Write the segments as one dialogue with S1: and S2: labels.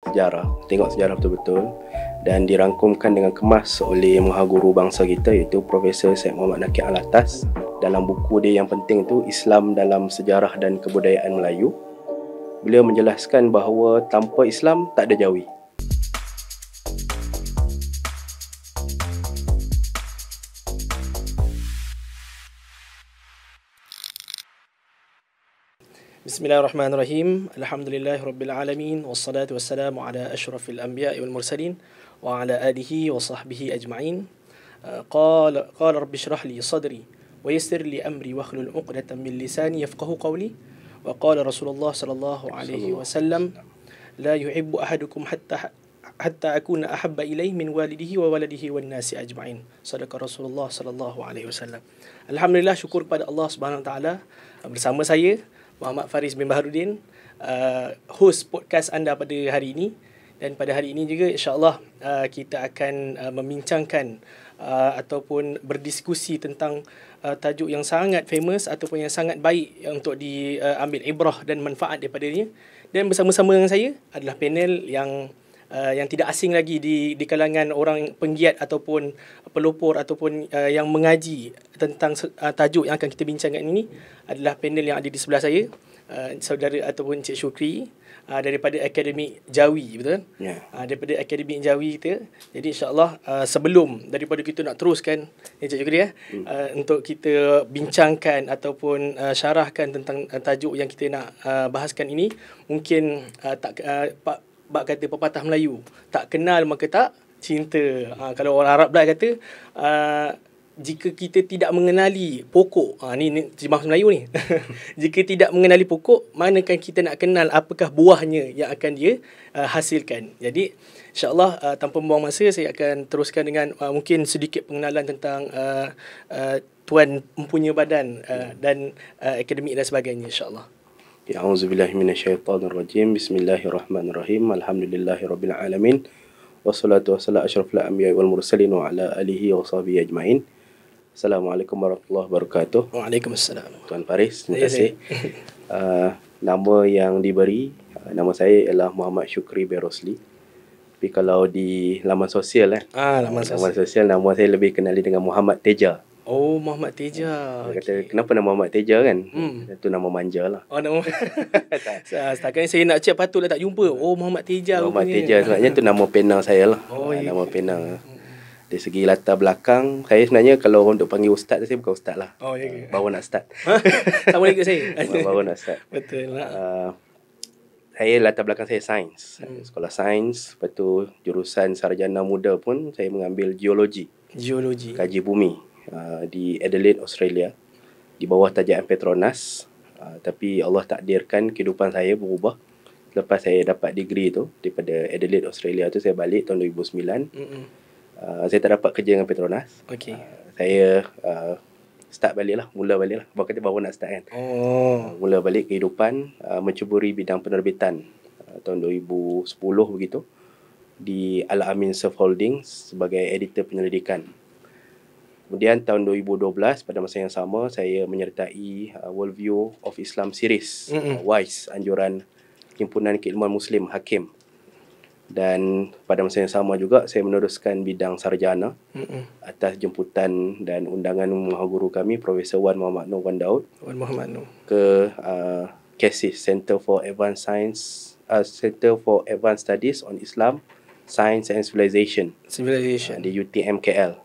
S1: sejarah, tengok sejarah betul-betul, dan dirangkumkan dengan kemas oleh mahaguru bangsa kita iaitu Profesor Syed Muhammad Nakib Alatas dalam buku dia yang penting tu, Islam dalam Sejarah dan Kebudayaan Melayu. Beliau menjelaskan bahawa tanpa Islam tak ada Jawi.
S2: Bismillahirrahmanirrahim. Alhamdulillahirabbil alamin wassalatu wassalamu ala asyrafil anbiya'i wal mursalin wa ala alihi wa sahbihi ajma'in. Qala rabbi shrah li sadri wa yassir li amri wahlul 'uqdatam min lisani yafqahu qawli. Wa qala Rasulullah sallallahu alaihi wasallam, la yuhibbu ahadukum hatta akuna ahabba ilayhi min walidihi wa waladihi wan nasi ajma'in. Sadaqa Rasulullah sallallahu alaihi wasallam. Alhamdulillah, syukur kepada Allah Subhanahu wa taala, bersama saya Muhammad Faris bin Baharudin, host podcast anda pada hari ini. Dan pada hari ini juga insya-Allah kita akan membincangkan ataupun berdiskusi tentang tajuk yang sangat famous ataupun yang sangat baik untuk diambil ibrah dan manfaat daripadanya. Dan bersama-sama dengan saya adalah panel yang tidak asing lagi di kalangan orang penggiat ataupun pelopor ataupun yang mengaji tentang tajuk yang akan kita bincangkan ini. Adalah panel yang ada di sebelah saya, saudara ataupun Cik Syukri daripada Akademik Jawi, betul kan?
S1: Ya.
S2: Daripada Akademik Jawi kita. Jadi insya-Allah sebelum daripada kita nak teruskan Cik Syukri untuk kita bincangkan ataupun syarahkan tentang tajuk yang kita nak bahaskan ini, mungkin bak kata pepatah Melayu, tak kenal maka tak cinta. Kalau orang Arab pula kata jika kita tidak mengenali pokok, ni terjemah Melayu ni. Jika tidak mengenali pokok, manakah kita nak kenal apakah buahnya yang akan dia hasilkan. Jadi insya-Allah tanpa membuang masa, saya akan teruskan dengan mungkin sedikit pengenalan tentang tuan mempunyai badan dan akademik dan sebagainya, insya-Allah.
S1: A'udzubillahi minasyaitonirrajim. Bismillahirrahmanirrahim. Alhamdulillahirabbil alamin. Wassalatu wassalamu asyrafil anbiya'i wal mursalin wa ala alihi wa sahbihi ajma'in. Assalamualaikum warahmatullahi wabarakatuh.
S2: Waalaikumsalam.
S1: Tuan Faris, terima kasih. Nama yang diberi, nama saya ialah Muhammad Syukri bin Rosli. Tapi kalau di laman sosial laman sosial nama saya lebih kenali dengan Muhammad Teja.
S2: Oh, Muhammad Teja.
S1: Dia kata, kenapa nama Muhammad Teja kan? Itu nama manja lah.
S2: Oh, nama. Setakat ni saya nak cek, patutlah tak jumpa. Oh, Muhammad Teja.
S1: Muhammad Teja sebabnya tu nama pena saya lah.
S2: Oh,
S1: nama pena. Dari segi latar belakang, saya sebenarnya kalau untuk panggil ustaz, saya bukan ustaz lah.
S2: Oh, ya ke?
S1: Baru nak start.
S2: Sama lagi saya.
S1: Baru nak start.
S2: Betul lah.
S1: Saya latar belakang saya sains. Sekolah sains. Lepas tu jurusan sarjana muda pun saya mengambil geologi. Kaji bumi. Di Adelaide, Australia. Di bawah tajaan Petronas. Tapi Allah takdirkan kehidupan saya berubah. Lepas saya dapat degree tu daripada Adelaide, Australia tu, saya balik tahun 2009. Saya tak dapat kerja dengan Petronas.
S2: Okey.
S1: Saya mula balik lah. Baru nak start kan. Mula balik kehidupan, mencuburi bidang penerbitan tahun 2010 begitu di Al-Amin Surf Holdings sebagai editor penyelidikan. Kemudian tahun 2012 pada masa yang sama saya menyertai Worldview of Islam Series, WISE, anjuran Himpunan Keilmuan Muslim Hakim. Dan pada masa yang sama juga saya meneruskan bidang sarjana atas jemputan dan undangan mahaguru kami Profesor Wan Muhammad Noor Wan Daud ke CASIS, Center for Advanced Studies on Islam, Science and Civilization di UTM KL.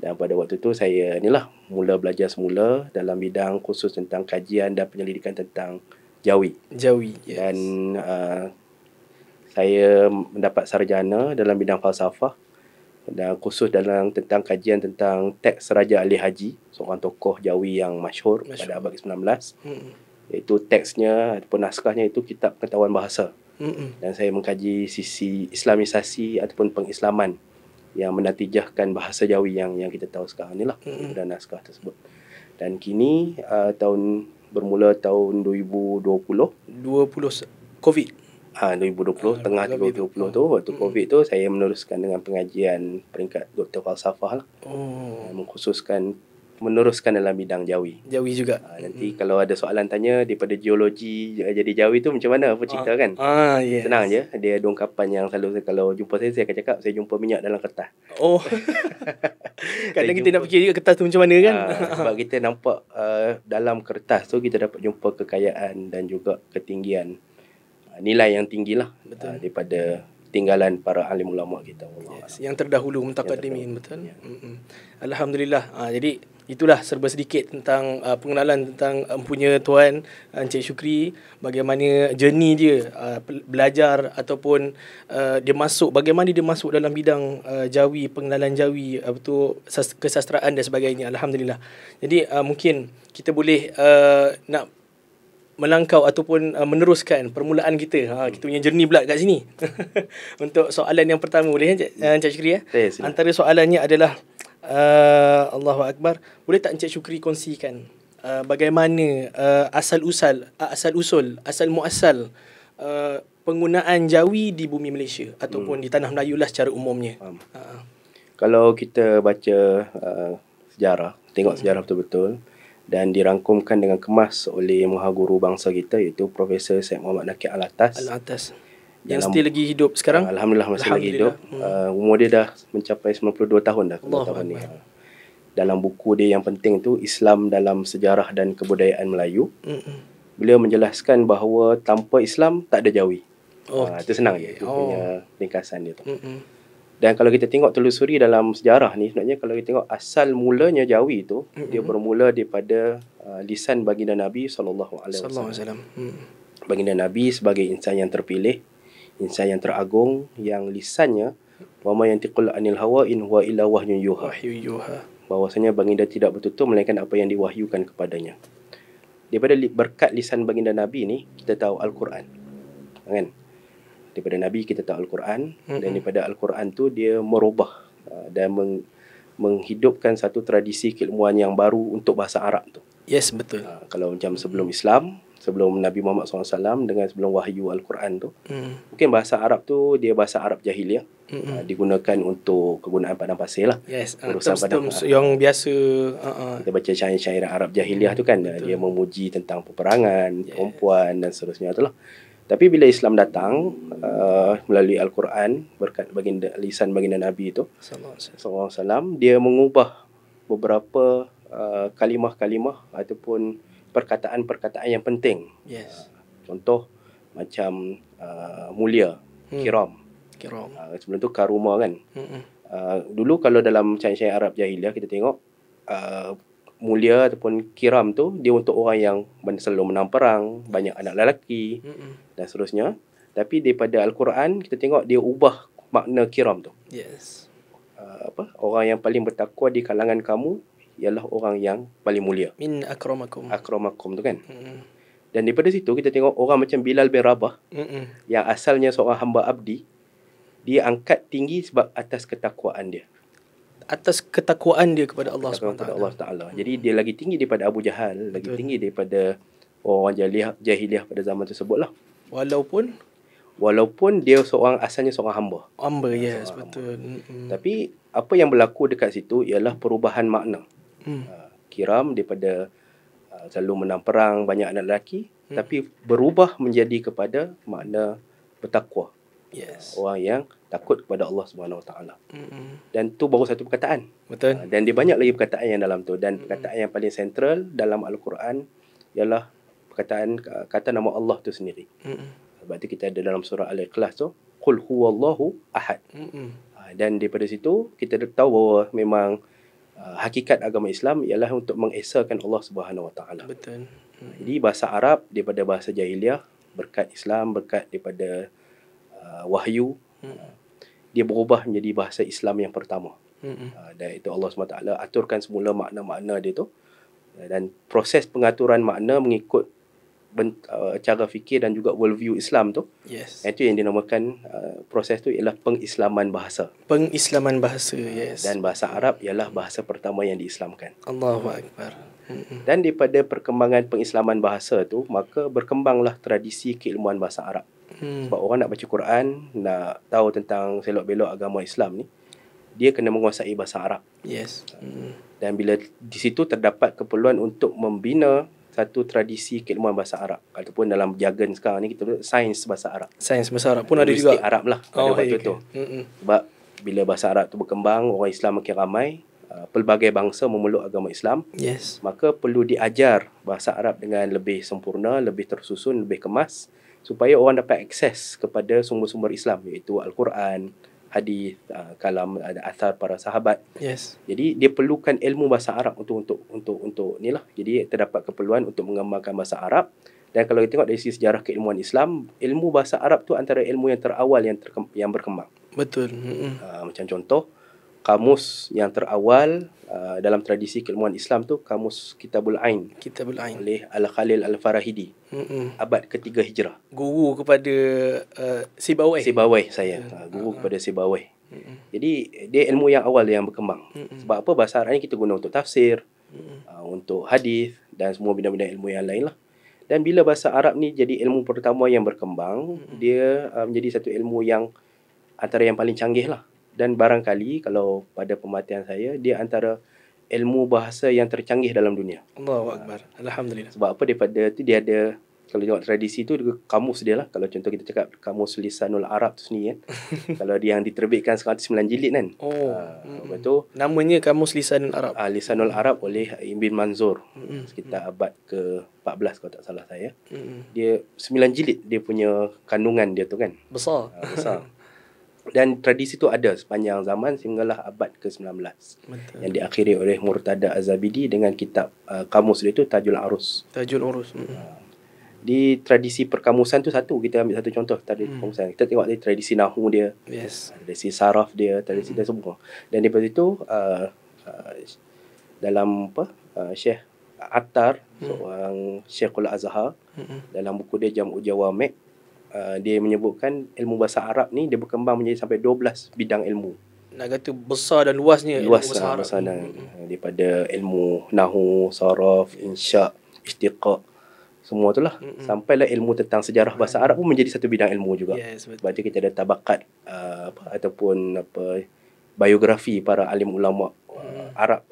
S1: Dan pada waktu tu saya mula belajar semula dalam bidang khusus tentang kajian dan penyelidikan tentang Jawi.
S2: Yes.
S1: Dan saya mendapat sarjana dalam bidang falsafah dan khusus dalam tentang kajian tentang teks Raja Ali Haji, seorang tokoh Jawi yang masyhur pada abad ke-19. Iaitu teksnya ataupun naskahnya itu Kitab Pengetahuan Bahasa. Dan saya mengkaji sisi Islamisasi ataupun pengislaman yang menatijahkan bahasa Jawi yang kita tahu sekarang ni lah, dan naskah tersebut. Dan kini bermula tahun 2020
S2: COVID.
S1: 2020, tengah 2020 tu, waktu COVID tu, saya meneruskan dengan pengajian peringkat Doktor Falsafah lah. Mengkhususkan meneruskan dalam bidang jawi.
S2: Jawi juga.
S1: Nanti kalau ada soalan tanya daripada geologi jadi jawi tu macam mana, apa cerita kan?
S2: Yes.
S1: Senang je. Dia ada ungkapan yang selalu kalau jumpa saya akan cakap saya jumpa minyak dalam kertas.
S2: Oh. Kadang kita nak fikir juga kertas tu macam mana kan?
S1: Sebab kita nampak dalam kertas tu kita dapat jumpa kekayaan dan juga ketinggian, nilai yang tinggilah daripada tinggalan para alim ulama kita.
S2: Yang terdahulu mutaqaddimin, betul. Ya. Alhamdulillah. Jadi itulah serba sedikit tentang pengenalan tentang punya tuan Encik Syukri, bagaimana journey dia belajar ataupun dia masuk, bagaimana dia masuk dalam bidang jawi, pengenalan jawi, betul, kesastraan dan sebagainya. Alhamdulillah. Jadi mungkin kita boleh nak melangkau ataupun meneruskan permulaan kita. Kita punya journey pula kat sini. Untuk soalan yang pertama, boleh Encik Syukri ya? Antara soalannya adalah Allahu Akbar. Boleh tak Encik Syukri kongsikan bagaimana asal muasal penggunaan jawi di bumi Malaysia ataupun di tanah Melayu lah secara umumnya.
S1: Kalau kita baca sejarah, tengok sejarah betul-betul, dan dirangkumkan dengan kemas oleh mahaguru bangsa kita iaitu Profesor Syed Muhammad Nakib
S2: Al-Atas yang still lagi hidup sekarang.
S1: Alhamdulillah masih lagi hidup. Umur dia dah mencapai 92 tahun dah tahun ni. Dalam buku dia yang penting tu, Islam dalam Sejarah dan Kebudayaan Melayu, beliau menjelaskan bahawa tanpa Islam tak ada jawi. Itu senang je, itu punya ringkasan dia tu. Dan kalau kita tengok telusuri dalam sejarah ni, sebenarnya kalau kita tengok asal mulanya jawi tu, dia bermula daripada lisan baginda Nabi sallallahu alaihi wasallam. Baginda Nabi sebagai insan yang terpilih, insan yang teragung, yang lisannya wa ma yantiqul anil hawa in huwa illa wahyun yuha. Bahwasanya baginda tidak bertutur melainkan apa yang diwahyukan kepadanya. Daripada berkat lisan baginda Nabi ni kita tahu Al-Quran. Kan? Daripada Nabi kita tahu Al-Quran, dan daripada Al-Quran tu dia merubah dan menghidupkan satu tradisi keilmuan yang baru untuk bahasa Arab tu.
S2: Yes, betul.
S1: Kalau macam sebelum Islam, sebelum Nabi Muhammad SAW dengan sebelum wahyu Al-Quran tu, mungkin bahasa Arab tu dia bahasa Arab jahiliah, digunakan untuk kegunaan padang pasir lah.
S2: Yes, term yang biasa
S1: kita baca syair-syair Arab jahiliah tu kan, dia memuji tentang peperangan, perempuan dan seterusnya tu lah. Tapi bila Islam datang melalui Al-Quran, berkat baginda, lisan baginda Nabi itu sallallahu alaihi wasallam, dia mengubah beberapa kalimah-kalimah ataupun perkataan-perkataan yang penting. Contoh macam mulia, kiram. Sebelum tu karuma kan. Dulu kalau dalam syair-syair Arab jahiliah kita tengok mulia ataupun kiram tu dia untuk orang yang selalu menang perang, banyak anak lelaki dan seterusnya. Tapi daripada Al-Quran kita tengok dia ubah makna kiram tu. Orang yang paling bertakwa di kalangan kamu ialah orang yang paling mulia.
S2: Min akramakum.
S1: Akramakum tu kan. Dan daripada situ kita tengok orang macam Bilal bin Rabah yang asalnya seorang hamba abdi, dia angkat tinggi sebab atas ketakwaan dia.
S2: Atas ketakwaan dia kepada Allah SWT.
S1: Jadi dia lagi tinggi daripada Abu Jahal, lagi tinggi daripada orang jahiliah pada zaman tersebut lah. Walaupun dia asalnya seorang hamba.
S2: Yes, betul.
S1: Tapi apa yang berlaku dekat situ ialah perubahan makna. Kiram daripada selalu menang perang, banyak anak lelaki, tapi berubah menjadi kepada makna bertakwa. Orang yang takut kepada Allah Subhanahu Wa Taala. Dan tu baru satu perkataan.
S2: Betul.
S1: Dan dia banyak lagi perkataan yang dalam tu, dan perkataan yang paling sentral dalam Al-Quran ialah perkataan kata nama Allah tu sendiri. Sebab tu kita ada dalam surah Al-Ikhlas tu, qul huwallahu ahad. Dan daripada situ kita tahu bahawa memang hakikat agama Islam ialah untuk mengesahkan Allah Subhanahu Wa Taala.
S2: Betul.
S1: Jadi bahasa Arab daripada bahasa jahiliah, berkat Islam, berkat daripada wahyu, dia berubah menjadi bahasa Islam yang pertama. Dan itu Allah SWT aturkan semula makna-makna dia tu, dan proses pengaturan makna mengikut cara fikir dan juga worldview Islam tu. Itu yang dinamakan proses tu ialah pengislaman bahasa. Dan bahasa Arab ialah bahasa pertama yang diislamkan.
S2: Allahu Akbar.
S1: Dan daripada perkembangan pengislaman bahasa tu, maka berkembanglah tradisi keilmuan bahasa Arab. Sebab orang nak baca Quran, nak tahu tentang selok belok agama Islam ni, dia kena menguasai bahasa Arab.
S2: Yes.
S1: Dan bila di situ terdapat keperluan untuk membina satu tradisi keilmuan bahasa Arab, ataupun dalam jargon sekarang ni kita sebut sains bahasa Arab.
S2: Sains bahasa Arab pun ada juga.
S1: Linguistik Arab lah pada waktu
S2: okay.
S1: tu. Sebab bila bahasa Arab tu berkembang, orang Islam makin ramai, pelbagai bangsa memeluk agama Islam.
S2: Yes.
S1: Maka perlu diajar bahasa Arab dengan lebih sempurna, lebih tersusun, lebih kemas, supaya orang dapat akses kepada sumber-sumber Islam, iaitu Al-Quran, hadis, kalam, ada athar para sahabat.
S2: Yes.
S1: Jadi dia perlukan ilmu bahasa Arab untuk ni lah. Jadi terdapat keperluan untuk mengembangkan bahasa Arab. Dan kalau kita tengok dari sisi sejarah keilmuan Islam, ilmu bahasa Arab tu antara ilmu yang terawal yang berkembang.
S2: Betul.
S1: Macam contoh, kamus yang terawal dalam tradisi keilmuan Islam tu kamus Kitabul Ain.
S2: Kitabul Ain
S1: oleh Al-Khalil Al-Farahidi. Abad ketiga Hijrah.
S2: Guru kepada Sibawai.
S1: Sibawai saya. Guru kepada Sibawai. Jadi dia ilmu yang awal yang berkembang. Sebab apa? Bahasa Arab ni kita guna untuk tafsir, untuk hadis dan semua bidang-bidang ilmu yang lain lah. Dan bila bahasa Arab ni jadi ilmu pertama yang berkembang, dia menjadi satu ilmu yang antara yang paling canggih lah. Dan barangkali kalau pada pemerhatian saya, dia antara ilmu bahasa yang tercanggih dalam dunia.
S2: Allahu Akbar. Alhamdulillah.
S1: Sebab apa? Daripada tu dia ada, kalau tengok tradisi tu, kamus dia lah. Kalau contoh kita cakap kamus Lisanul Arab tu sendiri kan. Kalau dia yang diterbitkan sekarang tu 9 jilid kan.
S2: Betul. Namanya Kamus Lisanul Arab.
S1: Lisanul Arab oleh Ibn Manzur. Sekitar abad ke-14 kalau tak salah saya. Dia 9 jilid dia punya kandungan dia tu kan.
S2: Besar.
S1: Besar. Dan tradisi tu ada sepanjang zaman sehinggalah abad ke-19. Betul. Yang diakhiri oleh Murtada Az-Zabidi dengan kitab kamus dia tu Tajul Arus.
S2: Tajul Urus.
S1: Di tradisi perkamusan tu kita ambil satu contoh tadi perkamusan. Kita tengok tradisi nahu dia.
S2: Yes.
S1: Tradisi saraf dia, tradisi dia semua. Dan daripada itu dalam Syekh Attar, seorang Syekhul Azhar, dalam buku dia Jam'u Jawami', dia menyebutkan ilmu bahasa Arab ni dia berkembang menjadi sampai 12 bidang ilmu.
S2: Nak kata besar dan luasnya
S1: luas
S2: ilmu bahasa Arab.
S1: Besar dan daripada ilmu nahu, saraf, insya', istiqa', semua tu lah. Sampailah ilmu tentang sejarah bahasa Arab pun menjadi satu bidang ilmu juga.
S2: Yes, betul.
S1: Sebab tu kita ada tabakat ataupun biografi para alim ulama Arab,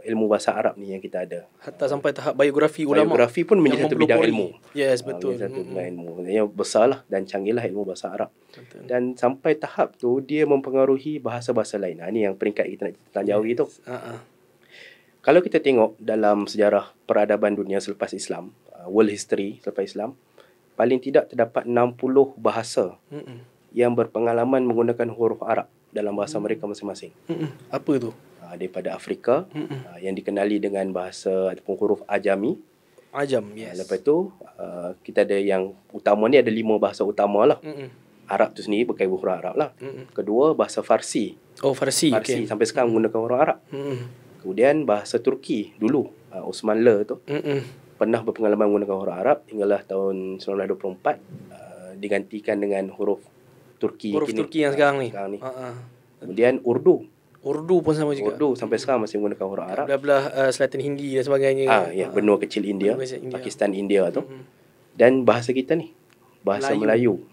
S1: ilmu bahasa Arab ni yang kita ada.
S2: Hatta sampai tahap biografi ulama.
S1: Biografi pun menjadi satu bidang ilmu.
S2: Yes, betul.
S1: Menjadi satu bidang ilmu. Yang besar lah dan canggih lah ilmu bahasa Arab.
S2: Betul.
S1: Dan sampai tahap tu dia mempengaruhi bahasa-bahasa lain. Ni yang peringkat kita nak tanjawi tu. Kalau kita tengok dalam sejarah peradaban dunia selepas Islam, world history selepas Islam, paling tidak terdapat 60 bahasa yang berpengalaman menggunakan huruf Arab dalam bahasa mereka masing-masing.
S2: Apa tu?
S1: Daripada Afrika, yang dikenali dengan bahasa ataupun huruf Ajami.
S2: Ajam, yes.
S1: Lepas tu kita ada yang utama ni, ada 5 bahasa utama lah. Arab tu sendiri berkait huruf Arab lah. Kedua, bahasa Farsi.
S2: Oh, Farsi. Okay.
S1: Sampai sekarang menggunakan huruf Arab. Kemudian bahasa Turki dulu, Osman Le tu pernah berpengalaman menggunakan huruf Arab hinggalah tahun 1924 digantikan dengan huruf Turki.
S2: Huruf Turki yang sekarang ni.
S1: Kemudian Urdu
S2: pun sama juga.
S1: Urdu sampai sekarang masih menggunakan huruf Arab.
S2: Belah Selatan Hindi dan sebagainya.
S1: Benua kecil India, Pakistan, India tu. Dan bahasa kita ni, bahasa Melayu.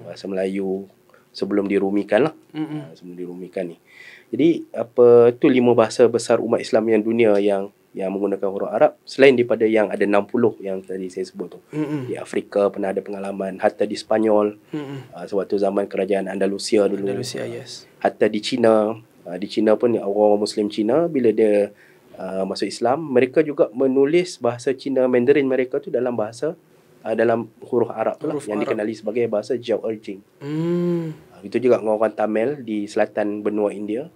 S1: Bahasa Melayu sebelum dirumikan lah. Sebelum dirumikan ni. Jadi tu 5 bahasa besar umat Islam yang dunia yang menggunakan huruf Arab, selain daripada yang ada 60 yang tadi saya sebut tu. Di Afrika pernah ada pengalaman, hatta di Spanyol, sewaktu zaman kerajaan Andalusia dulu.
S2: Andalusia, yes.
S1: Hatta di China. Di China pun orang Muslim China bila dia masuk Islam, mereka juga menulis bahasa Cina Mandarin mereka tu dalam bahasa dalam huruf Arab tu lah, yang dikenali sebagai bahasa Jiao Erjing. Itu juga orang Tamil di selatan benua India.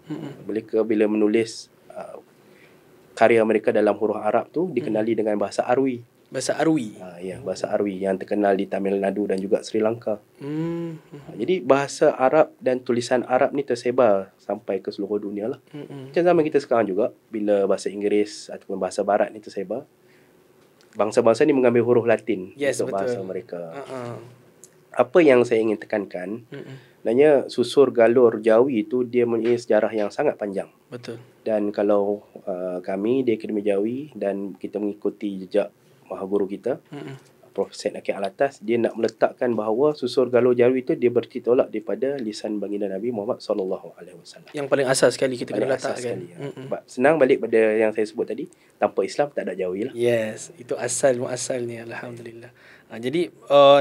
S1: Mereka bila menulis karya mereka dalam huruf Arab tu dikenali dengan bahasa Arwi.
S2: Bahasa Arwi.
S1: Bahasa Arwi yang terkenal di Tamil Nadu dan juga Sri Lanka. Jadi bahasa Arab dan tulisan Arab ni tersebar sampai ke seluruh dunia lah. Macam zaman kita sekarang juga, bila bahasa Inggeris ataupun bahasa Barat ni tersebar, bangsa-bangsa ni mengambil huruf Latin untuk bahasa mereka. Apa yang saya ingin tekankan, sebenarnya susur galur Jawi itu dia mempunyai sejarah yang sangat panjang.
S2: Betul. Dan
S1: kalau kami di Akademi Jawi dan kita mengikuti jejak maha guru kita, Prof. Syed Nakil Alatas, dia nak meletakkan bahawa susur galur jawi itu dia bertolak daripada lisan baginda Nabi Muhammad SAW.
S2: Yang paling asas sekali kita kena letakkan.
S1: Sebab senang balik pada yang saya sebut tadi, tanpa Islam tak ada jawi lah.
S2: Yes, itu asalnya, alhamdulillah. Jadi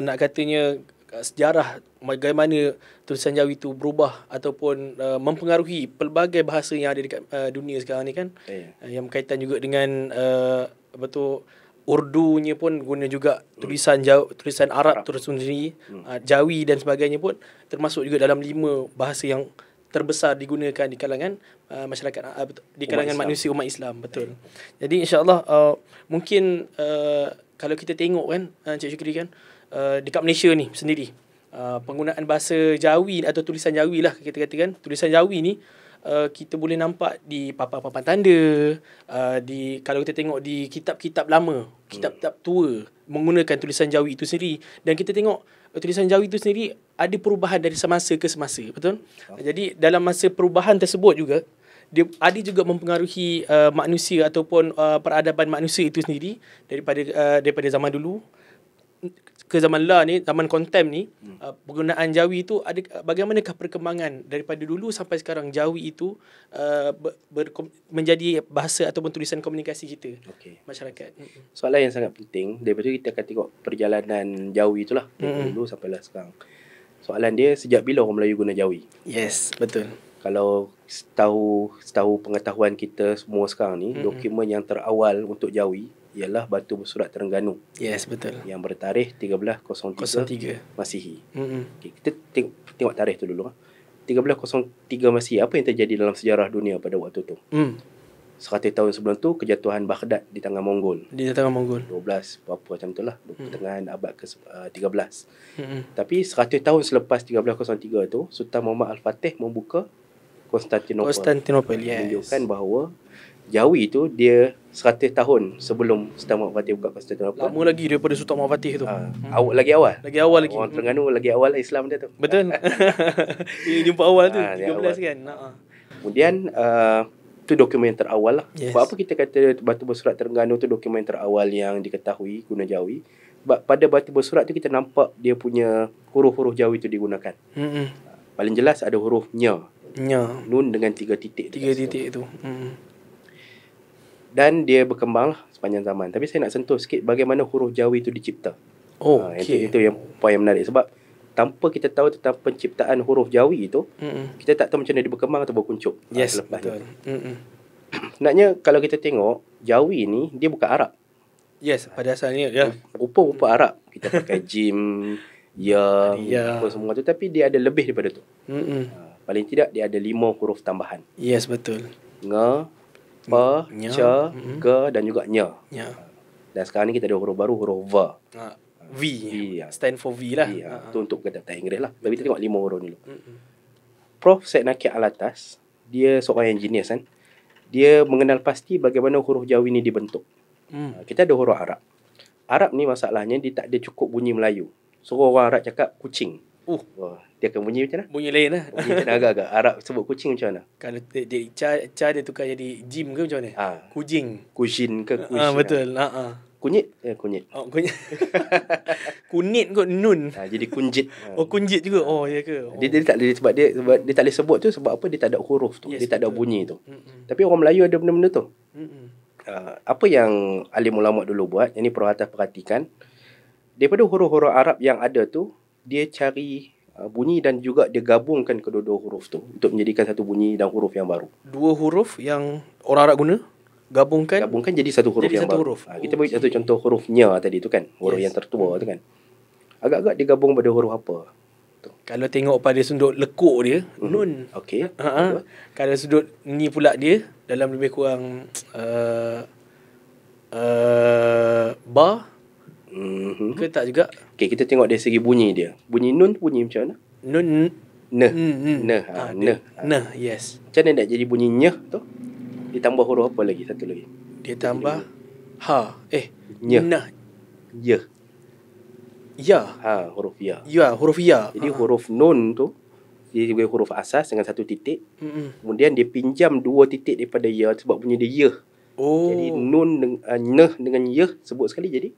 S2: nak katanya sejarah bagaimana tulisan Jawi itu berubah ataupun mempengaruhi pelbagai bahasa yang ada dekat dunia sekarang ni kan. Yang berkaitan juga dengan Urdunya pun guna juga tulisan tulisan Arab terus sendiri, Jawi dan sebagainya pun termasuk juga dalam 5 bahasa yang terbesar digunakan di kalangan masyarakat, di kalangan manusia umat Islam. Betul. Jadi insya-Allah mungkin kalau kita tengok kan Encik Syukri kan, dekat Malaysia ni sendiri, penggunaan bahasa Jawi atau tulisan Jawi lah kita katakan, tulisan Jawi ni kita boleh nampak di papan-papan tanda, kalau kita tengok di kitab-kitab lama, kitab-kitab tua menggunakan tulisan Jawi itu sendiri, dan kita tengok tulisan Jawi itu sendiri ada perubahan dari semasa ke semasa, betul? Jadi dalam masa perubahan tersebut juga dia ada juga mempengaruhi manusia ataupun peradaban manusia itu sendiri daripada zaman dulu ke zaman ni, zaman kontem ni, penggunaan Jawi itu ada bagaimanakah perkembangan daripada dulu sampai sekarang Jawi itu menjadi bahasa ataupun tulisan komunikasi kita, masyarakat.
S1: Soalan yang sangat penting. Daripada itu kita akan tengok perjalanan Jawi itulah dari dulu sampailah sekarang. Soalan dia, sejak bila orang Melayu guna Jawi?
S2: Yes, betul.
S1: Kalau setahu pengetahuan kita semua sekarang ni, dokumen yang terawal untuk Jawi ialah Batu Bersurat Terengganu.
S2: Yes, betul.
S1: Yang bertarikh 1303 Masihi. Okay, kita tengok tarikh tu dulu. 1303 Masihi, apa yang terjadi dalam sejarah dunia pada waktu tu? 100 tahun sebelum tu, kejatuhan Baghdad di tangan Mongol. 12 berapa macam tu lah, pertengahan abad ke-13. Tapi 100 tahun selepas 1303 tu, Sultan Muhammad Al-Fatih membuka Konstantinopel. Menunjukkan bahawa Jawi tu dia 100 tahun sebelum Sultan Muhammad Fatih buka Konstantinopel.
S2: Lama lagi daripada Sultan Muhammad Fatih tu.
S1: Lagi awal.
S2: Orang
S1: Terengganu lagi awal Islam dia tu.
S2: Betul. Dia jumpa awal tu 13 kan.
S1: Kemudian tu dokumen terawal lah. Sebab apa kita kata Batu Bersurat Terengganu tu dokumen terawal yang diketahui guna Jawi? Sebab pada Batu Bersurat tu kita nampak dia punya huruf-huruf Jawi tu digunakan. Paling jelas ada huruf nya. Nun dengan 3 titik.
S2: 3 titik tu.
S1: Dan dia berkembang sepanjang zaman. Tapi saya nak sentuh sikit bagaimana huruf Jawi itu dicipta. Itu yang poin yang menarik. Sebab tanpa kita tahu tentang penciptaan huruf Jawi itu, kita tak tahu macam mana dia berkembang atau berkuncup.
S2: Yes, betul.
S1: Sebenarnya kalau kita tengok, Jawi ni dia bukan Arab.
S2: Yes, pada asalnya ya.
S1: Rupa-rupa Arab. Kita pakai jim, ya, apa semua tu. Tapi dia ada lebih daripada tu. Paling tidak dia ada 5 huruf tambahan.
S2: Yes, betul.
S1: Nga, pa, ca, ga dan juga nya. Dan sekarang ni kita ada huruf baru, huruf va.
S2: V stand for V lah.
S1: Itu untuk kata Inggeris lah. Tapi kita tengok 5 huruf ni dulu. Prof. Syed Nakil Alatas, dia seorang yang genius kan. Dia mengenal pasti bagaimana huruf Jawi ni dibentuk. Kita ada huruf Arab. Arab ni masalahnya dia tak ada cukup bunyi Melayu. Suruh orang Arab cakap kucing. Dia akan bunyi macam mana?
S2: Bunyi lain lah.
S1: Bunyi macam agak-agak. Arab sebut kucing macam mana?
S2: Kalau dia dia tukar jadi jim ke macam mana? Kujing.
S1: Kujin ke kujin.
S2: Betul.
S1: Kunyit? Kunyit.
S2: Kunyit. Kunit kot nun.
S1: Jadi kunjit.
S2: Kunjit juga. Ya ke?
S1: Dia tak boleh sebab dia tak boleh sebut tu sebab apa? Dia tak ada huruf tu. Yes, dia tak ada bunyi tu. Tapi orang Melayu ada benda-benda tu. Apa yang alim ulama dulu buat, yang ni perhatikan, daripada huruf-huruf Arab yang ada tu, dia cari bunyi dan juga dia gabungkan kedua-dua huruf tu untuk menjadikan satu bunyi dan huruf yang baru.
S2: 2 huruf yang orang Arab guna gabungkan
S1: jadi satu huruf yang baru. Kita bagi satu contoh huruf nya tadi tu kan, huruf yang tertua tu kan. Agak-agak dia gabung pada huruf apa?
S2: Kalau tengok pada sudut lekuk dia, nun. Kalau sudut ni pula dia dalam lebih kurang ba ke tak juga.
S1: Kita tengok dari segi bunyi dia. Bunyi nun bunyi macam mana?
S2: Nun
S1: Nah,
S2: yes.
S1: Macam mana nak jadi bunyi nyah tu? Ditambah huruf apa lagi? Satu lagi.
S2: Dia tambah
S1: nyah.
S2: Nah. Ya.
S1: Huruf ya.
S2: Huruf ya.
S1: Jadi huruf nun tu dia sebagai huruf asas dengan satu titik. Kemudian dia pinjam 2 titik daripada ya sebab bunyi dia ya. Jadi nun nah dengan ya sebut sekali jadi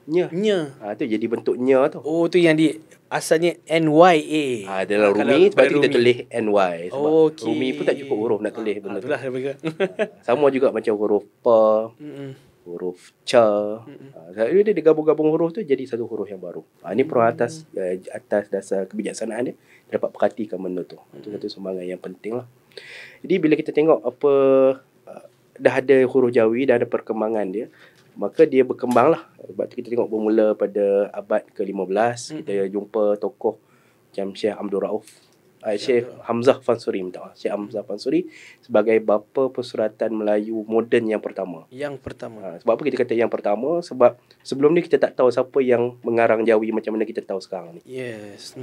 S1: nya.
S2: Nya.
S1: Tu jadi bentuk nya tu.
S2: Oh, tu yang asalnya NYA.
S1: Dalam Rumi sebab tu kita tulis NY sebab
S2: Okey.
S1: Rumi pun tak cukup huruf nak tulis benda tu.
S2: Itulah dia pegang.
S1: Sama juga macam huruf pa, huruf ca. Dia digabung-gabung huruf tu jadi satu huruf yang baru. Ini perubahan atas dasar kebijaksanaan dia dapat perhatikan benda tu. Itu satu sumbangan yang penting lah. Jadi bila kita tengok apa dah ada huruf Jawi, dah ada perkembangan dia, maka dia berkembang lah. Sebab tu kita tengok bermula pada abad ke-15, kita jumpa tokoh macam Syekh Abdul Rauf, Syekh Hamzah Fansuri, Syekh Hamzah Fansuri sebagai bapa persuratan Melayu moden yang pertama. Sebab apa kita kata yang pertama? Sebab sebelum ni kita tak tahu siapa yang mengarang Jawi macam mana kita tahu sekarang ni.
S2: Yes.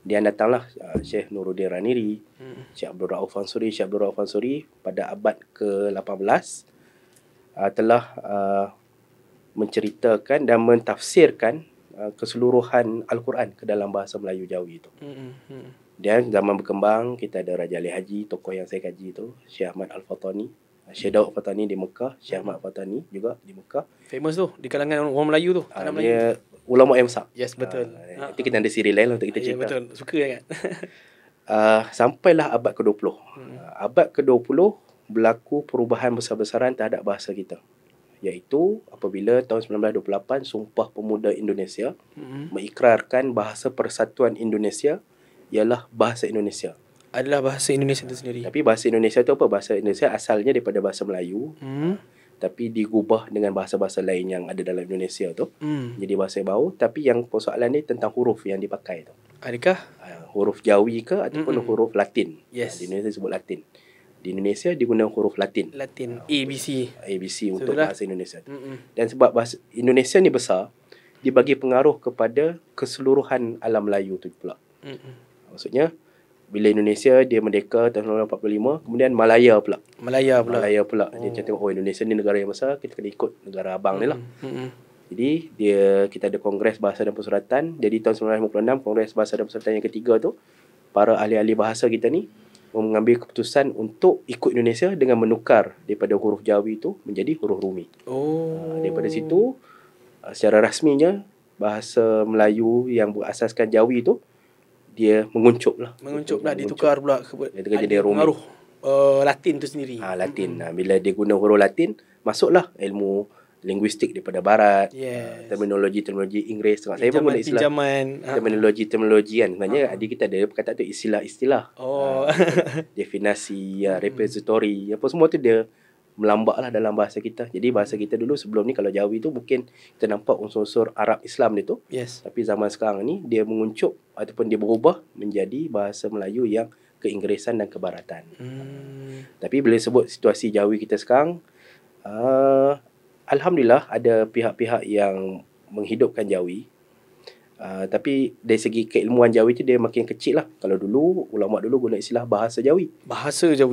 S1: Dia datanglah Syekh Nuruddin Raniri, Syekh Abdul Rauf Fansuri. Syekh Abdul Rauf Fansuri pada abad ke-18 telah menceritakan dan mentafsirkan keseluruhan Al-Quran ke dalam bahasa Melayu Jawi itu. Dan zaman berkembang, kita ada Raja Ali Haji, tokoh yang saya kaji tu, Syekh Ahmad Al-Fatani, Syekh Daud Fatani di Mekah, Syekh Ahmad Fatani juga di Mekah.
S2: Famous tu di kalangan orang Melayu tu.
S1: Dia ulama yang besar.
S2: Yes, betul.
S1: Nanti kita ada siri lain lah untuk kita cerita.
S2: Betul, suka kan.
S1: Sampailah abad ke-20. Abad ke-20 berlaku perubahan besar-besaran terhadap bahasa kita. Iaitu apabila tahun 1928 Sumpah Pemuda Indonesia mengikrarkan bahasa Persatuan Indonesia ialah bahasa Indonesia.
S2: Adalah bahasa Indonesia itu sendiri.
S1: Tapi bahasa Indonesia itu apa? Bahasa Indonesia asalnya daripada bahasa Melayu. Tapi digubah dengan bahasa-bahasa lain yang ada dalam Indonesia tu. Jadi bahasa yang baru. Tapi yang persoalan ni tentang huruf yang dipakai tu.
S2: Adakah?
S1: Huruf Jawi ke ataupun huruf Latin.
S2: Yes.
S1: Di Indonesia disebut Latin. Di Indonesia digunakan huruf Latin.
S2: ABC
S1: untuk bahasa Indonesia tu. Dan sebab bahasa Indonesia ni besar, dibagi pengaruh kepada keseluruhan alam Melayu tu pula. Maksudnya bila Indonesia dia merdeka tahun 1945, kemudian Malaya pula. Dia tengok Indonesia ni negara yang besar, kita kena ikut negara abang ni lah. Jadi kita ada Kongres Bahasa dan Persuratan. Jadi tahun 1956 Kongres Bahasa dan Persuratan yang ketiga tu, para ahli-ahli bahasa kita ni mengambil keputusan untuk ikut Indonesia dengan menukar daripada huruf Jawi itu menjadi huruf Rumi. Daripada situ secara rasminya bahasa Melayu yang berasaskan Jawi itu dia menguncup lah,
S2: ditukar pula
S1: jadi Rumi.
S2: Pengaruh Latin tu sendiri.
S1: Latin. Bila dia guna huruf Latin, masuklah ilmu linguistik daripada barat. Terminologi Inggeris. Saya pun guna istilah terminologi kan. Sebenarnya adik kita ada perkataan tu istilah-istilah. Definasi, repository, apa semua tu dia melambaklah dalam bahasa kita. Jadi bahasa kita dulu sebelum ni kalau Jawi tu mungkin kita nampak unsur-unsur Arab Islam dia tu. Tapi zaman sekarang ni dia menguncup ataupun dia berubah menjadi bahasa Melayu yang keinggrisan dan kebaratan. Tapi bila sebut situasi Jawi kita sekarang, alhamdulillah ada pihak-pihak yang menghidupkan Jawi. Tapi dari segi keilmuan Jawi tu dia makin kecil lah. Kalau dulu, ulama dulu guna istilah bahasa Jawi.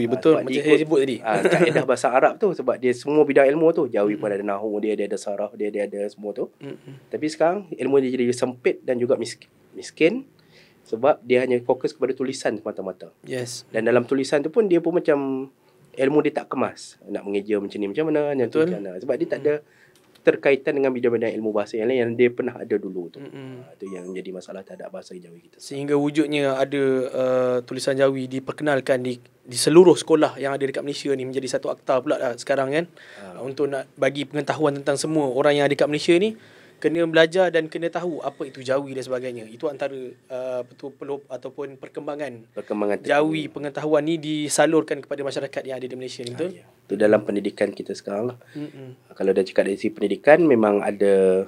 S2: Betul. Macam saya sebut tadi.
S1: Kaedah bahasa Arab tu. Sebab dia semua bidang ilmu tu. Jawi pun ada nahu dia ada saraf dia ada semua tu. Tapi sekarang ilmu dia jadi sempit dan juga miskin. Sebab dia hanya fokus kepada tulisan semata-mata. Dan dalam tulisan tu pun dia pun macam ilmu dia tak kemas. Nak mengeja macam ni macam mana, sebab dia tak ada terkaitan dengan bidang-bidang ilmu bahasa yang lain yang dia pernah ada dulu tu. Itu yang menjadi masalah terhadap bahasa Jawi kita.
S2: Sehingga wujudnya ada tulisan Jawi diperkenalkan di seluruh sekolah yang ada dekat Malaysia ni menjadi satu akta pula sekarang kan. Untuk nak bagi pengetahuan tentang semua orang yang ada dekat Malaysia ni kena belajar dan kena tahu apa itu Jawi dan sebagainya. Itu antara peluk ataupun perkembangan Jawi pengetahuan ni disalurkan kepada masyarakat yang ada di Malaysia ni, betul?
S1: Itu dalam pendidikan kita sekarang lah. Kalau dah cakap dari segi pendidikan memang ada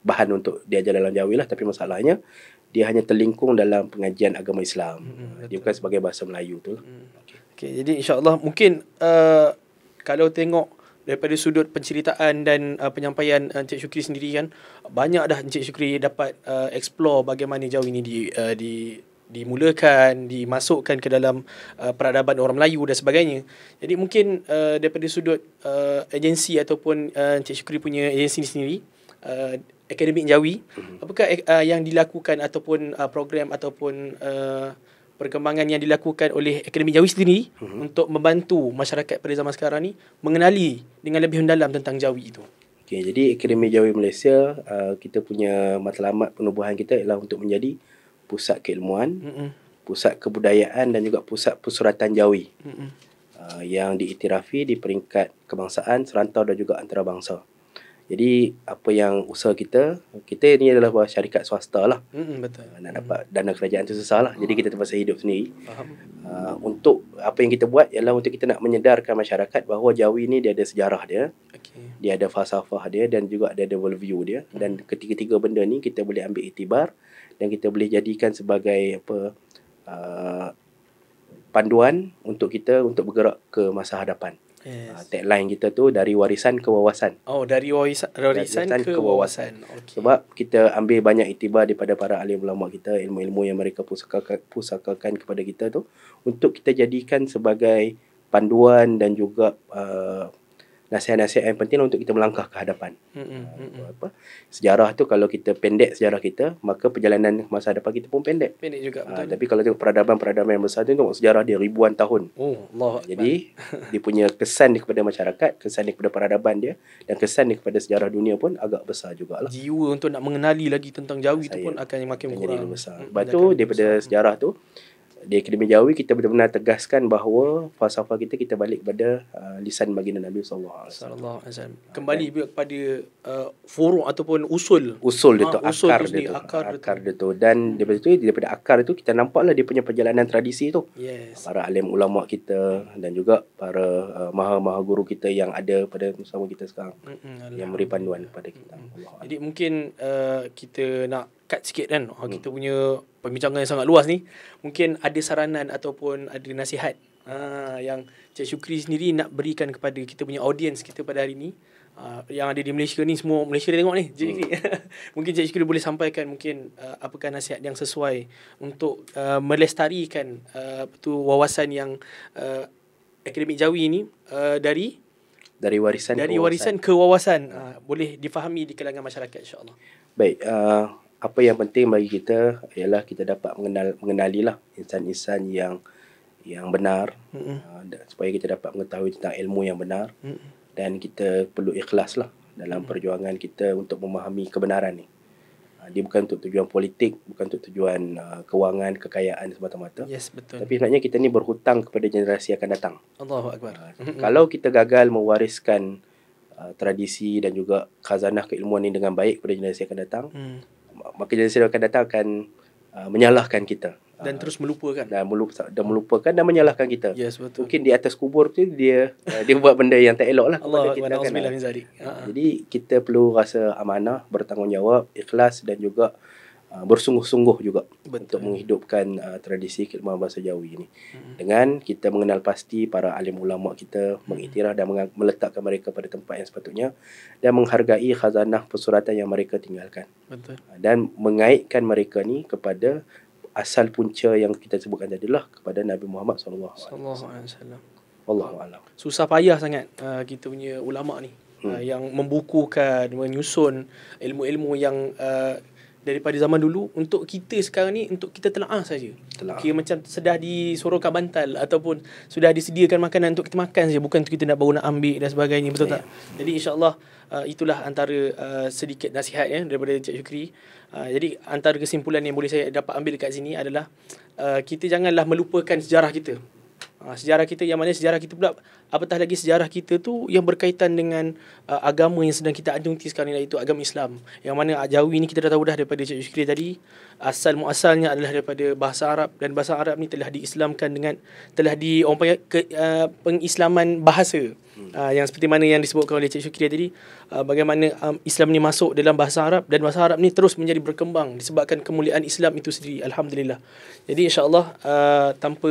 S1: bahan untuk diajar dalam Jawi lah, tapi masalahnya dia hanya terlingkung dalam pengajian agama Islam. Dia bukan sebagai bahasa Melayu tu.
S2: Okay, jadi insya-Allah mungkin kalau tengok daripada sudut penceritaan dan penyampaian Encik Syukri sendiri kan, banyak dah Encik Syukri dapat explore bagaimana Jawi ni dimulakan, dimasukkan ke dalam peradaban orang Melayu dan sebagainya. Jadi mungkin daripada sudut agensi ataupun Encik Syukri punya agensi sendiri, Akademik Jawi, apakah yang dilakukan ataupun program ataupun perkembangan yang dilakukan oleh Akademik Jawi sendiri untuk membantu masyarakat pada zaman sekarang ni mengenali dengan lebih mendalam tentang Jawi itu?
S1: Okay, jadi Akademi Jawi Malaysia, kita punya matlamat penubuhan kita ialah untuk menjadi pusat keilmuan, pusat kebudayaan dan juga pusat persuratan Jawi yang diiktirafi di peringkat kebangsaan, serantau dan juga antarabangsa. Jadi apa yang usaha kita ni adalah syarikat swasta lah.
S2: Betul.
S1: Nak dapat dana kerajaan tu susah lah. Jadi kita terpaksa hidup sendiri. Untuk apa yang kita buat ialah untuk kita nak menyedarkan masyarakat bahawa Jawi ni dia ada sejarah dia. Dia ada falsafah dia dan juga dia ada worldview dia. Dan ketiga-tiga benda ni kita boleh ambil iktibar dan kita boleh jadikan sebagai panduan untuk kita untuk bergerak ke masa hadapan. Tagline kita tu dari warisan ke wawasan.
S2: Dari warisan ke wawasan. Okay.
S1: Sebab kita ambil banyak iktibar daripada para alim ulama kita, ilmu-ilmu yang mereka pusakakan kepada kita tu untuk kita jadikan sebagai panduan dan juga nasihat-nasihat yang penting untuk kita melangkah ke hadapan. Sejarah tu kalau kita pendek sejarah kita, maka perjalanan masa depan kita pun pendek.
S2: Pendek juga, betul.
S1: Tapi kalau tengok peradaban-peradaban yang besar tu, tengok sejarah dia ribuan tahun.
S2: Allah.
S1: Jadi dia punya kesan dia kepada masyarakat, kesan dia kepada peradaban dia, dan kesan dia kepada sejarah dunia pun agak besar jugalah.
S2: Jiwa untuk nak mengenali lagi tentang Jawi tu pun akan makin kurang.
S1: Besar. Sebab tu daripada sejarah tu, di Akademi Jawi kita benar-benar tegaskan bahawa falsafah kita balik kepada lisan baginda Nabi sallallahu alaihi wasallam.
S2: Kembali kepada furuk ataupun usul dia tu, akar
S1: dia tu. Dan daripada akar itu kita nampaklah dia punya perjalanan tradisi tu. Para alim ulama kita dan juga para maha guru kita yang ada pada bersama kita sekarang yang memberi panduan kepada kita.
S2: Jadi mungkin kita nak cut sikit kan. Kita punya perbincangan yang sangat luas ni. Mungkin ada saranan ataupun ada nasihat yang Cik Syukri sendiri nak berikan kepada kita punya audience kita pada hari ni. Yang ada di Malaysia ni, semua Malaysia dia tengok ni, Cik Syukri. Mungkin Cik Syukri boleh sampaikan mungkin apakah nasihat yang sesuai untuk melestarikan wawasan yang Akademik Jawi ni dari warisan ke wawasan boleh difahami di kalangan masyarakat, insya-Allah.
S1: Baik, apa yang penting bagi kita ialah kita dapat mengenalilah insan-insan yang benar, supaya kita dapat mengetahui tentang ilmu yang benar, dan kita perlu ikhlaslah dalam perjuangan kita untuk memahami kebenaran ni. Dia bukan untuk tujuan politik, bukan untuk tujuan kewangan, kekayaan semata-mata.
S2: Yes, betul.
S1: Tapi sebenarnya kita ni berhutang kepada generasi akan datang.
S2: Allahu Akbar.
S1: Kalau kita gagal mewariskan tradisi dan juga khazanah keilmuan ini dengan baik kepada generasi akan datang, maka generasi akan datang akan menyalahkan kita
S2: dan terus melupakan
S1: dan menyalahkan kita.
S2: Yes, betul.
S1: Mungkin di atas kubur tu dia buat benda yang tak elok lah kepada kita kan. Jadi kita perlu rasa amanah, bertanggungjawab, ikhlas dan juga bersungguh-sungguh juga untuk menghidupkan tradisi keilmuan bahasa Jawi ini. Dengan kita mengenal pasti para alim ulama kita, mengiktiraf dan meletakkan mereka pada tempat yang sepatutnya dan menghargai khazanah persuratan yang mereka tinggalkan.
S2: Betul.
S1: Dan mengaitkan mereka ni kepada asal punca yang kita sebutkan tadilah, kepada Nabi Muhammad sallallahu alaihi wasallam. Wallahu a'lam.
S2: Susah payah sangat kita punya ulama ni yang membukukan, menyusun ilmu-ilmu yang daripada zaman dulu untuk kita sekarang ni, untuk kita telaah saja. Kira macam sedah disuruhkan bantal ataupun sudah disediakan makanan untuk kita makan saja, bukan untuk kita nak baru nak ambil dan sebagainya, betul tak? Jadi insya-Allah itulah antara sedikit nasihat daripada Cik Syukri. Jadi antara kesimpulan yang boleh saya dapat ambil dekat sini adalah kita janganlah melupakan sejarah kita. Sejarah kita, yang mana sejarah kita pula, apatah lagi sejarah kita tu yang berkaitan dengan agama yang sedang kita ajungti sekarang ni, iaitu agama Islam. Yang mana Jawi ni kita dah tahu dah daripada Cik Syukri tadi, asal muasalnya adalah daripada bahasa Arab, dan bahasa Arab ni telah diislamkan dengan pengislaman bahasa. Yang seperti mana yang disebutkan oleh Cik Syukri tadi, bagaimana Islam ni masuk dalam bahasa Arab, dan bahasa Arab ni terus menjadi berkembang disebabkan kemuliaan Islam itu sendiri. Alhamdulillah. Jadi insya-Allah tanpa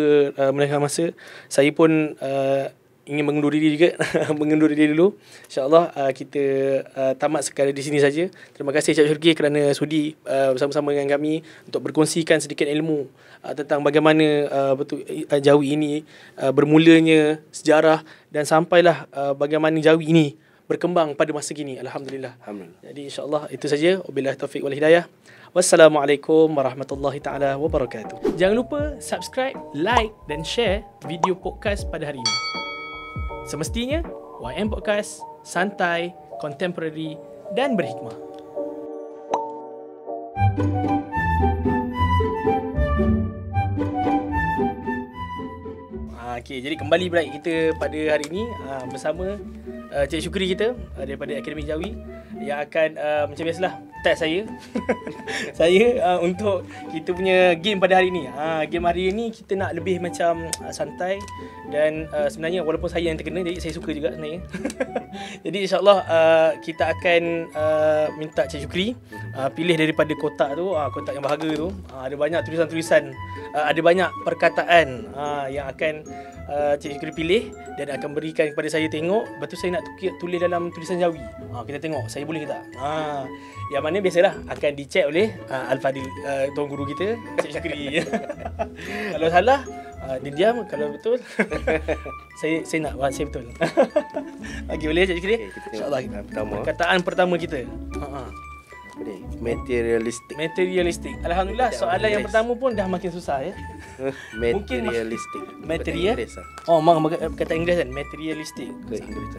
S2: melengahkan masa, saya pun ingin mengundur diri juga. Mengundur diri dulu. InsyaAllah kita tamat sekali di sini saja. Terima kasih Cik Syukri kerana sudi bersama-sama dengan kami untuk berkongsikan sedikit ilmu tentang bagaimana Jawi ini bermulanya, sejarah, dan sampailah bagaimana Jawi ini berkembang pada masa kini. Alhamdulillah. Jadi insyaAllah itu saja. Wabillahi taufiq wal hidayah. Wassalamualaikum warahmatullahi taala wabarakatuh. Jangan lupa subscribe, like dan share video podcast pada hari ini. Semestinya YM Podcast, santai, contemporary dan berhikmah. Okay, jadi kembali pula kita pada hari ini bersama Cik Syukri kita daripada Akademi Jawi yang akan macam biasalah test saya untuk kita punya game pada hari ini. Game hari ini kita nak lebih macam santai dan sebenarnya walaupun saya yang terkena, jadi saya suka juga sebenarnya. Jadi insyaAllah kita akan minta Cik Syukri pilih daripada kotak tu, kotak yang berharga tu. Ada banyak tulisan-tulisan, ada banyak perkataan yang akan Cik Syukri pilih dan akan berikan kepada saya tengok. Lepas tu saya nak tulis dalam tulisan Jawi. Kita tengok saya boleh ke tak. Yang mana biasalah akan dicek oleh Al-Fadil, tuan guru kita, Cik Syukri. Kalau salah dia diam, kalau betul saya nak saya betul. Okey, boleh Cik Syukri? InsyaAllah. Perkataan pertama kita. Materialistik. Alhamdulillah, soalan yang pertama pun dah makin susah ya.
S1: Materialistik.
S2: Material. Kata Inggeris kan, materialistik.
S1: Ke Inggeris.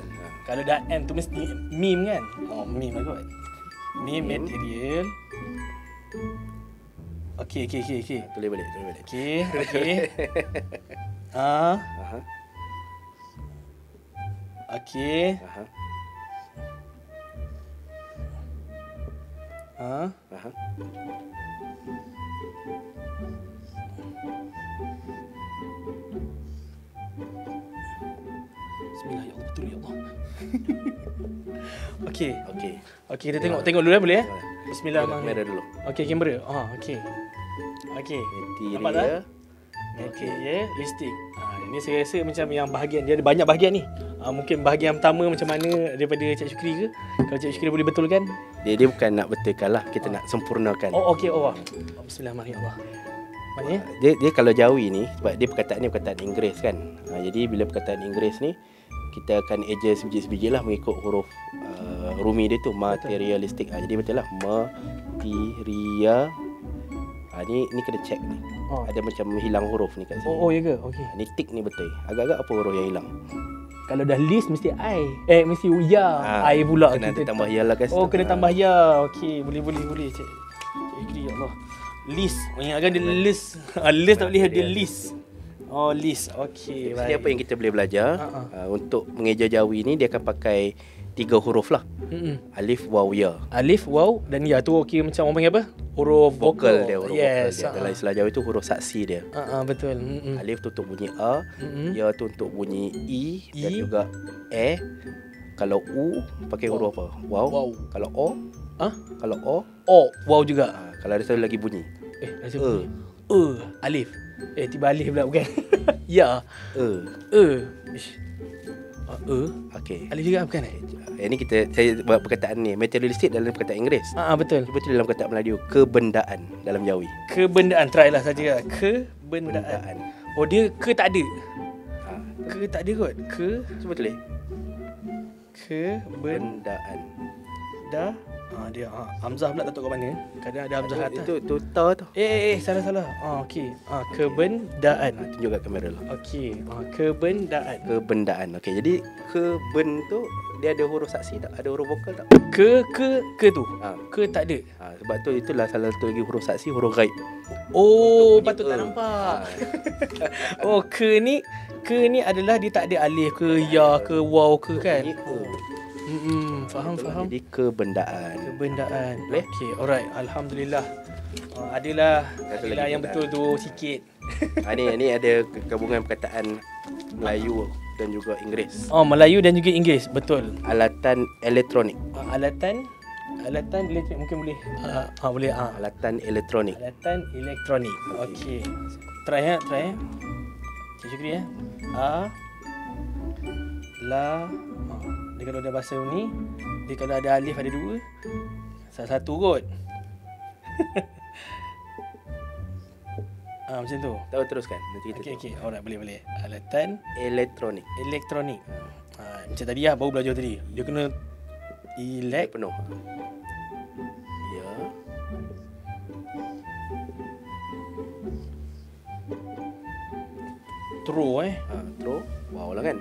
S2: Kalau dah M tu mesti meme kan? Meme lah kot. Meme material. Okey.
S1: Tulis balik.
S2: Okey. Okey. Bismillah, ya Allah, betul ya Allah. Okey, kita tengok dulu boleh Bismillahirrahmanirrahim.
S1: Kamera dulu.
S2: Okey, kamera. Okey. Nampak tak? Materialistik. Ini saya rasa macam yang bahagian dia ada banyak bahagian ni. Mungkin bahagian pertama macam mana daripada Cik Syukri ke? Kalau Cik Syukri boleh betulkan.
S1: Dia bukan nak betulkan lah, kita nak sempurnakan.
S2: Okey. Bismillahirrahmanirrahim. Maknanya
S1: dia kalau Jawi ni, sebab dia perkataan Inggeris kan. Jadi bila perkataan Inggeris ni, kita akan eja sebiji-sebiji lah mengikut huruf rumi dia tu, materialistik. Jadi betul lah, materia. Ni kena check ni. Ada macam hilang huruf ni kat sini.
S2: Ya ke? Okey.
S1: Ni tik ni betul. Agak-agak apa huruf yang hilang?
S2: Kalau dah list mesti I. Mesti ya. I pula
S1: kena
S2: kita
S1: tambah ya lah kat situ.
S2: kena tambah ya. Okey, boleh Cik. Cik ya Allah. List. Ingatkan dia list. List tak boleh, dia list. List. Okey, baik.
S1: Jadi apa yang kita boleh belajar untuk mengeja Jawi ni, dia akan pakai 3 huruf lah. Alif, waw, ya.
S2: Alif, waw dan ya tu okey, macam orang panggil apa? Huruf vokal
S1: dia, huruf
S2: yes,
S1: vokal dia. Dalam istilah Jawi tu huruf saksi dia.
S2: Betul.
S1: Alif tu untuk bunyi A, ya tu untuk bunyi I dan juga E. Kalau U pakai huruf apa? Waw. Kalau O? Kalau O,
S2: waw juga.
S1: Kalau ada satu lagi bunyi.
S2: Ada bunyi. Alif. Tiba alif pula bukan. Ya.
S1: Okey.
S2: Alif juga bukan?
S1: Ini saya buat perkataan ni, materialistik dalam perkataan Inggeris.
S2: Betul.
S1: Cuba tulis dalam perkataan Melayu, kebendaan dalam Jawi.
S2: Kebendaan, try lah saja. Kebendaan. Dia ke tak ada. Ke tak ada kot.
S1: Cuba tulis.
S2: Kebendaan. Dah. Dia hamzah pula tak tahu kat mana. Kadang ada hamzah atas.
S1: Itu ta tu.
S2: Salah. Okey. Kebendaan.
S1: Tunjuk kat kamera lah.
S2: Okey. Kebendaan.
S1: Okey, jadi keben tu dia ada huruf saksi tak? Ada huruf vokal tak?
S2: Ke tu. Ke tak ada.
S1: Sebab tu itulah salah satu lagi huruf saksi, huruf ghaib.
S2: Patut tak nampak. Ke ni adalah dia tak ada alif ke ya ke waw ke kan. Faham.
S1: Jadi kebendaan.
S2: Boleh? Okey, alright. Alhamdulillah. Adalah yang betul tu sikit.
S1: Ni ada gabungan perkataan Melayu dan juga Inggeris.
S2: Melayu dan juga Inggeris, betul.
S1: Alatan elektronik.
S2: Alatan elektrik mungkin boleh. Boleh.
S1: Alatan elektronik.
S2: Okey. Try. Cik Syukri dia kalau ada bahasa ni, dia kalau ada alif ada 2, salah satu kot. Macam tu.
S1: Tahu teruskan.
S2: Okey. Alright, boleh. Alatan
S1: elektronik.
S2: Macam tadi baru belajar tadi. Dia kena
S1: penuh. Ya.
S2: Throw
S1: Throw. Wow lah kan.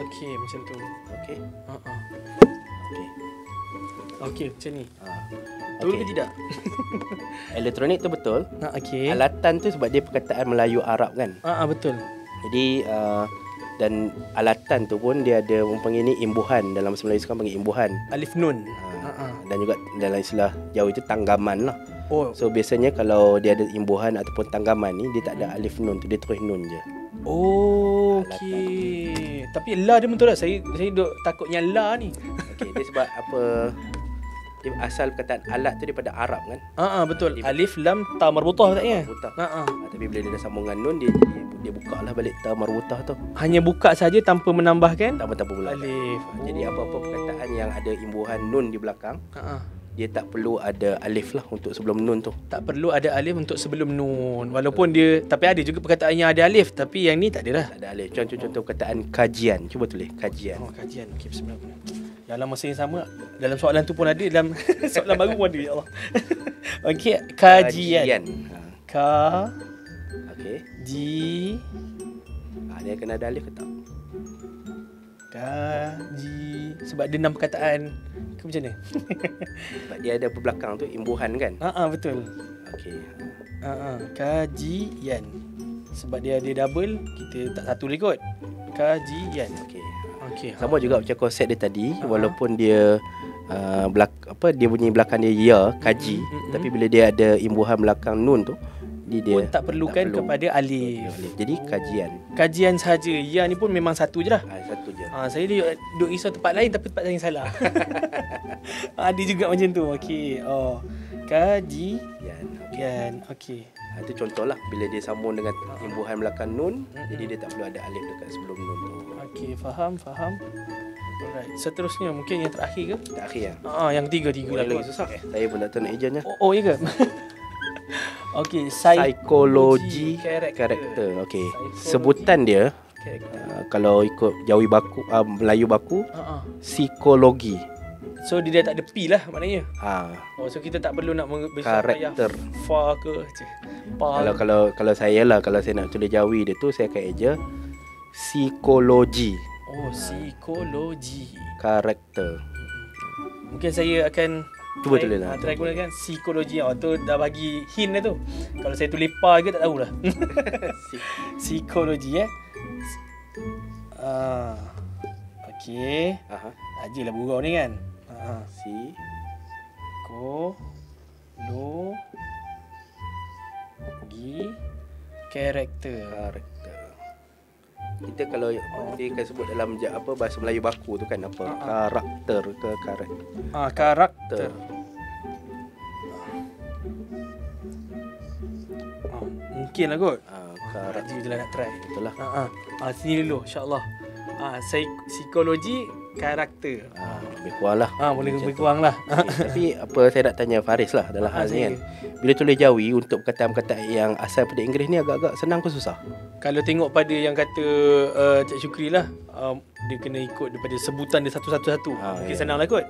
S2: Okey, macam tu.
S1: Okey. Okey.
S2: Okey, macam ni.
S1: Okey.
S2: Betul ke tidak?
S1: Elektronik tu betul.
S2: Okey.
S1: Alatan tu sebab dia perkataan Melayu Arab kan.
S2: Betul.
S1: Jadi dan alatan tu pun dia ada mempunyai ni imbuhan. Dalam bahasa Melayu sekarang panggil imbuhan.
S2: Alif nun.
S1: Dan juga dalam istilah Jawa itu tanggaman lah.
S2: Oh.
S1: So biasanya kalau dia ada imbuhan ataupun tanggaman ni, dia tak ada alif nun tu, dia terus nun je.
S2: Oh, okey. Tapi la dia betul tak? Saya duk takutnya la ni.
S1: Okey, dia sebab apa? Dia asal perkataan alat tu daripada Arab kan.
S2: Betul. Alif lam ta marbutah katanya.
S1: Marbutah.
S2: Ha.
S1: Tapi bila dia dah sambungan nun, dia buka lah balik ta marbutah tu.
S2: Hanya buka saja tanpa menambahkan
S1: Tanpa pula
S2: alif.
S1: Jadi apa-apa perkataan yang ada imbuhan nun di belakang, dia tak perlu ada alif lah untuk sebelum nun tu.
S2: Tak perlu ada alif untuk sebelum nun. Walaupun dia, tapi ada juga perkataan yang ada alif, tapi yang ni tak ada lah.
S1: Tak ada alif. Contoh perkataan kajian. Cuba tulis kajian.
S2: Kajian. Okey, bismillah. Dalam masa yang sama, dalam soalan tu pun ada, dalam soalan baru pun ada, ya Allah. Okey, kajian. Ka.
S1: Okey.
S2: Ji.
S1: Dia kena ada alif ke tak?
S2: Kaji. Sebab dia 6 perkataan ke macam mana?
S1: Sebab dia ada belakang tu imbuhan kan?
S2: Betul.
S1: Okey.
S2: Kajian. Sebab dia ada double, kita tak satu lagi kot. Kajian.
S1: Okey.
S2: Sama
S1: juga macam konsep dia tadi, walaupun dia dia bunyi belakang dia ya, kaji, tapi bila dia ada imbuhan belakang nun tu, dia
S2: pun tak perlukan kepada alif.
S1: Jadi
S2: kajian sahaja. Ya ni pun memang satu je lah.
S1: Satu je.
S2: Saya duduk risau tempat lain tapi tempat lain salah. Ada juga macam tu. Okey. Kajian. Okey.
S1: Itu contohlah bila dia sambung dengan imbuhan belakang nun, jadi dia tak perlu ada alif dekat sebelum nun tu.
S2: Okey, faham. Alright. Seterusnya mungkin yang terakhir ke?
S1: Terakhir ya.
S2: Yang tiga lah.
S1: Lagi susah. Saya pun tak tahu nak ejanya.
S2: Oh, ya ke? Okey,
S1: psikologi karakter. Okey. Sebutan dia kalau ikut Jawi baku, Melayu baku, psikologi.
S2: So dia dah tak ada P lah maknanya. So kita tak perlu nak
S1: karakter
S2: fa ke pa.
S1: Kalau saya lah, kalau saya nak tulis Jawi dia tu, saya akan eja psikologi. Psikologi karakter.
S2: Mungkin saya akan
S1: cuba tulis lah.
S2: Try gunakan psikologi. Tu dah bagi hint dah tu. Kalau saya tulis pa ke tak tahulah. Psikologi Okey. Ajilah burau ni kan. Psikologi karakter. Kita kalau dia akan sebut dalam bahasa Melayu baku tu kan karakter ke karakter. Karakter. Mungkin lah kot. Karakter je lah nak try. Betul lah. Sini dulu insya-Allah. Psikologi karakter.
S1: Lebih kurang lah.
S2: Boleh lebih kurang lah.
S1: Tapi saya nak tanya Faris lah dalam hal ni kan. Bila tulis Jawi untuk perkataan-perkataan yang asal pada Inggeris ni agak-agak senang ke susah?
S2: Kalau tengok pada yang kata Cik Syukri lah, dia kena ikut daripada sebutan dia satu-satu. Mungkin senang lah kot.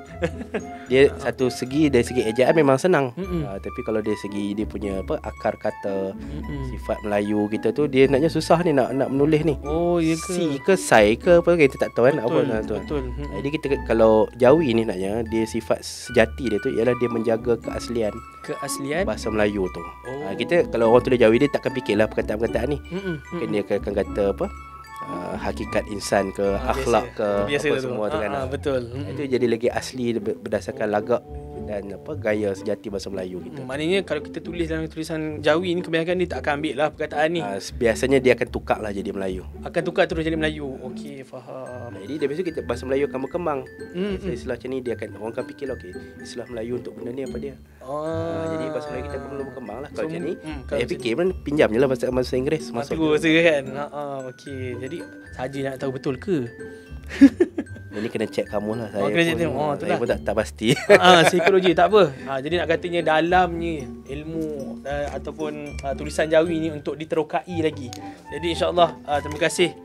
S1: Dia satu segi, dari segi ejaan memang senang. Tapi kalau dari segi dia punya akar kata, sifat Melayu kita tu, dia naknya susah ni nak menulis ni.
S2: Oh, ya ke?
S1: Si ke sai ke apa, kita tak tahu kan.
S2: Betul.
S1: Jadi kita kalau Jawi ni naknya, dia sifat sejati dia tu ialah dia menjaga keaslian bahasa Melayu tu. Kita kalau orang tulis Jawi, dia takkan fikirlah perkataan-perkataan ni. Dia akan kata hakikat insan ke, akhlak ke, apa semua tu kan.
S2: Betul.
S1: Itu jadi lagi asli berdasarkan lagak dan gaya sejati bahasa Melayu kita.
S2: Maknanya kalau kita tulis dalam tulisan Jawi ni, kebanyakan dia tak akan ambil lah perkataan ni.
S1: Biasanya dia akan tukar lah jadi Melayu.
S2: Akan tukar terus jadi Melayu. Okey, faham.
S1: Jadi dia biasa kita bahasa Melayu akan berkembang. Istilah macam ni dia akan, orang akan fikir okey, istilah Melayu untuk benda ni apa dia. Jadi bahasa Melayu kita perlu berkembang lah. Kalau macam ni, saya fikir pun pinjam je lah bahasa Inggeris.
S2: Masuk kan. Okey. Jadi saja nak tahu betul ke?
S1: Ini kena check kamu lah.
S2: Saya
S1: pun tak pasti.
S2: Psikologi tak apa. Jadi nak katanya dalamnya ilmu ataupun tulisan Jawi ni untuk diterokai lagi. Jadi insya-Allah terima kasih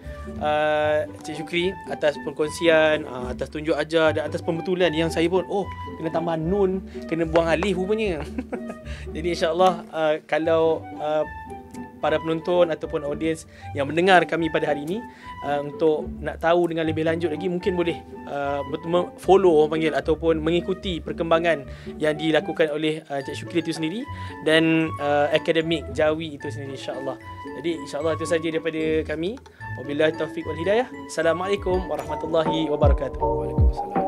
S2: Cik Syukri atas perkongsian, atas tunjuk ajar dan atas pembetulan yang saya pun kena tambah nun, kena buang alif rupanya. Jadi insya-Allah kalau para penonton ataupun audiens yang mendengar kami pada hari ini, untuk nak tahu dengan lebih lanjut lagi, mungkin boleh follow orang panggil ataupun mengikuti perkembangan yang dilakukan oleh Cik Syukri itu sendiri dan akademik Jawi itu sendiri, insya-Allah. Jadi insya-Allah itu saja daripada kami. Wabillahi taufiq wal hidayah. Assalamualaikum warahmatullahi wabarakatuh.
S1: Waalaikumsalam.